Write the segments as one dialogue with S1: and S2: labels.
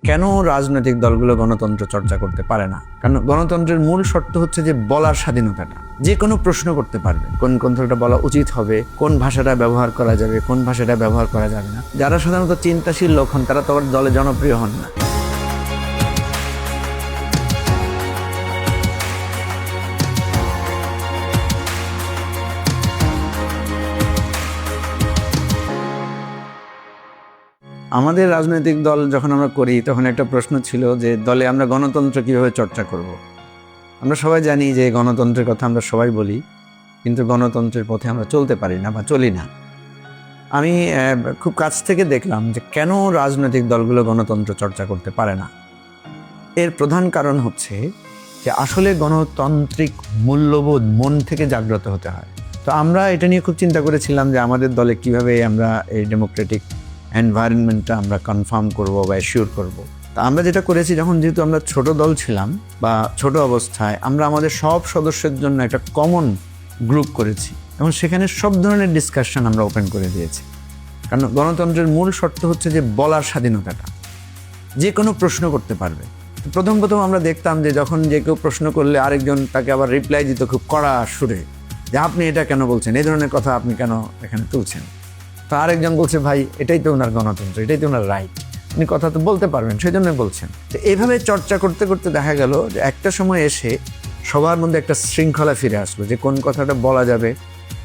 S1: কেন রাজনৈতিক দলগুলো গণতন্ত্র চর্চা করতে পারে না? কারণ গণতন্ত্রের মূল শর্ত হচ্ছে যে বলার স্বাধীনতাটা, যে কোনো প্রশ্ন করতে পারবে, কোন কথাটা বলা উচিত হবে, কোন ভাষাটা ব্যবহার করা যাবে, কোন ভাষাটা ব্যবহার করা যাবে না। যারা সাধারণত চিন্তাশীল লোক হন তারা তো আবার দলে জনপ্রিয় হন না। আমাদের রাজনৈতিক দল যখন আমরা করি তখন একটা প্রশ্ন ছিল যে দলে আমরা গণতন্ত্র কিভাবে চর্চা করব। আমরা সবাই জানি যে গণতন্ত্রের কথা আমরা সবাই বলি, কিন্তু গণতন্ত্রের পথে আমরা চলতে পারি না বা চলি না। আমি খুব কাছ থেকে দেখলাম যে কেন রাজনৈতিক দলগুলো গণতন্ত্র চর্চা করতে পারে না। এর প্রধান কারণ হচ্ছে যে আসলে গণতান্ত্রিক মূল্যবোধ মন থেকে জাগ্রত হতে হয়। তো আমরা এটা নিয়ে খুব চিন্তা করেছিলাম যে আমাদের দলে কিভাবে আমরা এই ডেমোক্রেটিক এনভায়রনমেন্টটা আমরা কনফার্ম করব বা অ্যাসিওর করব। তা আমরা যেটা করেছি, যেহেতু আমরা ছোট দল ছিলাম বা ছোট অবস্থায়, আমরা আমাদের সব সদস্যের জন্য একটা কমন গ্রুপ করেছি এবং সেখানে সব ধরনের ডিসকাশন আমরা ওপেন করে দিয়েছি। কারণ গণতন্ত্রের মূল শর্ত হচ্ছে যে বলার স্বাধীনতাটা, যে কোনো প্রশ্ন করতে পারবে। প্রথম আমরা দেখতাম যে যখন যে কেউ প্রশ্ন করলে আরেকজন তাকে আবার রিপ্লাই দিত খুব কড়া সুরে, যে আপনি এটা কেন বলছেন, এই ধরনের কথা আপনি কেন এখানে তুলছেন। তা আরেকজন বলছে ভাই এটাই তো ওনার গণতন্ত্র, এটাই তো ওনার রাইট, উনি কথা তো বলতে পারবেন, সেই জন্য বলছেন। তো এইভাবে চর্চা করতে করতে দেখা গেল যে একটা সময় এসে সবার মধ্যে একটা শৃঙ্খলা ফিরে আসলো, যে কোন কথাটা বলা যাবে,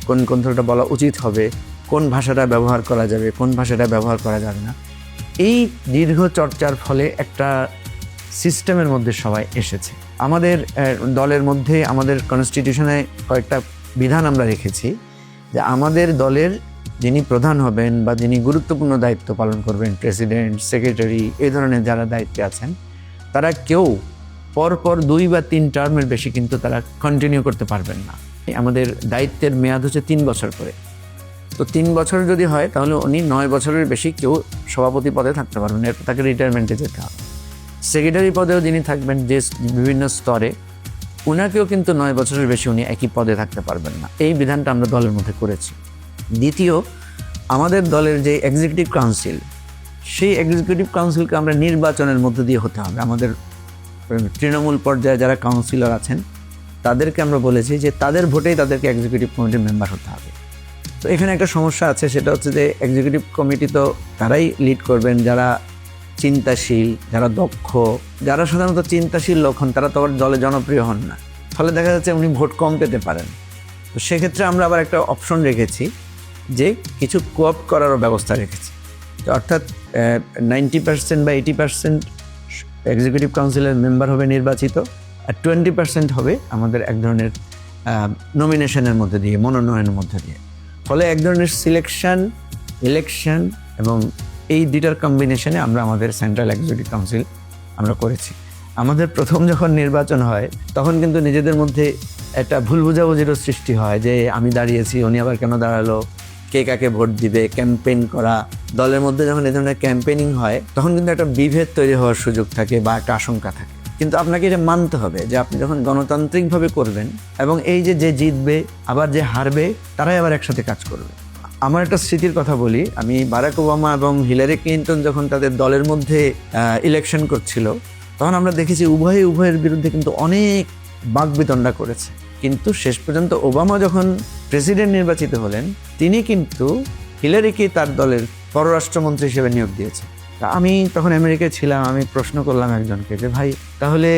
S1: কোন কথাটা বলা উচিত হবে, কোন ভাষাটা ব্যবহার করা যাবে, কোন ভাষাটা ব্যবহার করা যাবে না। এই দীর্ঘ চর্চার ফলে একটা সিস্টেমের মধ্যে সবাই এসেছে। আমাদের দলের মধ্যে আমাদের কনস্টিটিউশনে কয়েকটা বিধান আমরা রেখেছি যে আমাদের দলের যিনি প্রধান হবেন বা যিনি গুরুত্বপূর্ণ দায়িত্ব পালন করবেন, প্রেসিডেন্ট, সেক্রেটারি, এই ধরনের যারা দায়িত্বে আছেন, তারা কেউ পরপর 2 বা 3 টার্মের বেশি কিন্তু তারা কন্টিনিউ করতে পারবেন না। আমাদের দায়িত্বের মেয়াদ হচ্ছে 3 বছর করে। তো 3 বছর যদি হয় তাহলে উনি 9 বছরের বেশি কেউ সভাপতি পদে থাকতে পারবেন, এরপর তাকে রিটায়ারমেন্টে যেতে হবে। সেক্রেটারি পদেও যিনি থাকবেন যে বিভিন্ন স্তরে, ওনাকেও কিন্তু 9 বছরের বেশি উনি একই পদে থাকতে পারবেন না। এই বিধানটা আমরা দলের মধ্যে করেছি। দ্বিতীয়, আমাদের দলের যে এক্সিকিউটিভ কাউন্সিল, সেই এক্সিকিউটিভ কাউন্সিলকে আমরা নির্বাচনের মধ্য দিয়ে হতে হবে। আমাদের তৃণমূল পর্যায়ে যারা কাউন্সিলর আছেন তাদেরকে আমরা বলেছি যে তাদের ভোটেই তাদেরকে এক্সিকিউটিভ কমিটির মেম্বার হতে হবে। তো এখানে একটা সমস্যা আছে, সেটা হচ্ছে যে এক্সিকিউটিভ কমিটি তো তারাই লিড করবেন যারা চিন্তাশীল, যারা দক্ষ, যারা সাধারণত চিন্তাশীল লোক হন তারা তো আবার দলে জনপ্রিয় হন না। ফলে দেখা যাচ্ছে উনি ভোট কম পেতে পারেন। তো সেক্ষেত্রে আমরা আবার একটা অপশন রেখেছি যে কিছু কোঅপ করারও ব্যবস্থা রেখেছি। তো অর্থাৎ 90% বা 80% এক্সিকিউটিভ কাউন্সিলের মেম্বার হবে নির্বাচিত, আর 20% হবে আমাদের এক ধরনের নমিনেশনের মধ্যে দিয়ে, মনোনয়নের মধ্যে দিয়ে। ফলে এক ধরনের সিলেকশন, ইলেকশন এবং এই দুটার কম্বিনেশনে আমরা আমাদের সেন্ট্রাল এক্সিকিউটিভ কাউন্সিল আমরা করেছি। আমাদের প্রথম যখন নির্বাচন হয় তখন কিন্তু নিজেদের মধ্যে একটা ভুল বোঝাবুঝিরও সৃষ্টি হয় যে আমি দাঁড়িয়েছি, উনি আবার কেন দাঁড়ালো, কে কাকে ভোট দিবে, ক্যাম্পেইন করা। দলের মধ্যে যখন এই ধরনের ক্যাম্পেইনিং হয় তখন কিন্তু একটা বিভেদ তৈরি হওয়ার সুযোগ থাকে বা একটা আশঙ্কা থাকে। কিন্তু আপনাকে এটা মানতে হবে যে আপনি যখন গণতান্ত্রিকভাবে করবেন এবং এই যে জিতবে আবার যে হারবে তারাই আবার একসাথে কাজ করবে। আমার একটা স্মৃতির কথা বলি, আমি বারাক ওবামা এবং হিলারি ক্লিন্টন যখন তাদের দলের মধ্যে ইলেকশন করছিল তখন আমরা দেখেছি উভয়ের বিরুদ্ধে কিন্তু অনেক বাকবিতণ্ডা করেছে। কিন্তু শেষ পর্যন্ত ওবামা যখন প্রেসিডেন্ট নির্বাচিত হলেন তিনি কিন্তু হিলারিকে তার দলের পররাষ্ট্রমন্ত্রী হিসেবে নিয়োগ দিয়েছে। তা আমি তখন আমেরিকায় ছিলাম, আমি প্রশ্ন করলাম একজনকে যে ভাই তাহলে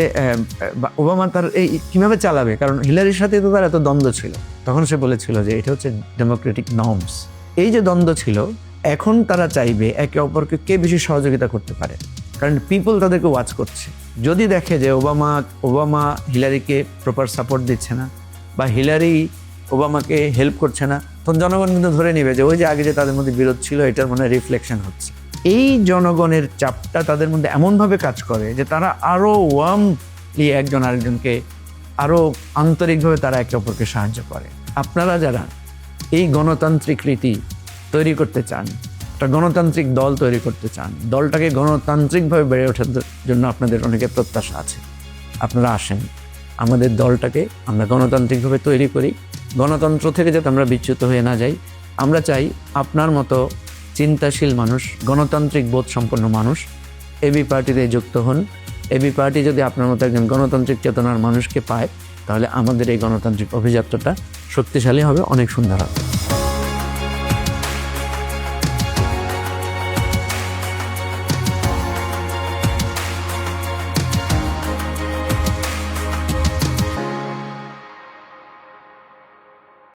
S1: ওবামা তার এই কীভাবে চালাবে, কারণ হিলারির সাথে তো তার এত দ্বন্দ্ব ছিল। তখন সে বলেছিল যে এটা হচ্ছে ডেমোক্রেটিক নর্মস। এই যে দ্বন্দ্ব ছিল, এখন তারা চাইবে একে অপরকে কে বেশি সহযোগিতা করতে পারে, কারণ পিপল তাদেরকে ওয়াচ করছে। যদি দেখে যে ওবামা হিলারিকে প্রপার সাপোর্ট দিচ্ছে না বা হিলারি ওবামাকে হেল্প করছে না, তখন জনগণ কিন্তু ধরে নেবে যে ওই যে আগে যে তাদের মধ্যে বিরোধ ছিল এটার মনে রিফ্লেকশন হচ্ছে। এই জনগণের চাপটা তাদের মধ্যে এমনভাবে কাজ করে যে তারা আরও ওয়ার্মলি একজন আরেকজনকে আরও আন্তরিকভাবে তারা একে অপরকে সাহায্য করে। আপনারা যারা এই গণতান্ত্রিক রীতি তৈরি করতে চান, একটা গণতান্ত্রিক দল তৈরি করতে চান, দলটাকে গণতান্ত্রিকভাবে বেড়ে ওঠার জন্য আপনাদের অনেকের প্রত্যাশা আছে, আপনারা আসেন, আমাদের দলটাকে আমরা গণতান্ত্রিকভাবে তৈরি করি। গণতন্ত্র থেকে যাতে আমরা বিচ্যুত হয়ে না যাই, আমরা চাই আপনার মতো চিন্তাশীল মানুষ, গণতান্ত্রিক বোধ সম্পন্ন মানুষ
S2: এবি পার্টিতে যুক্ত হন। এবি পার্টি যদি আপনার মতো একজন গণতান্ত্রিক চেতনার মানুষকে পায়, তাহলে আমাদের এই গণতান্ত্রিক অভিযাত্রাটা শক্তিশালী হবে, অনেক সুন্দর হবে।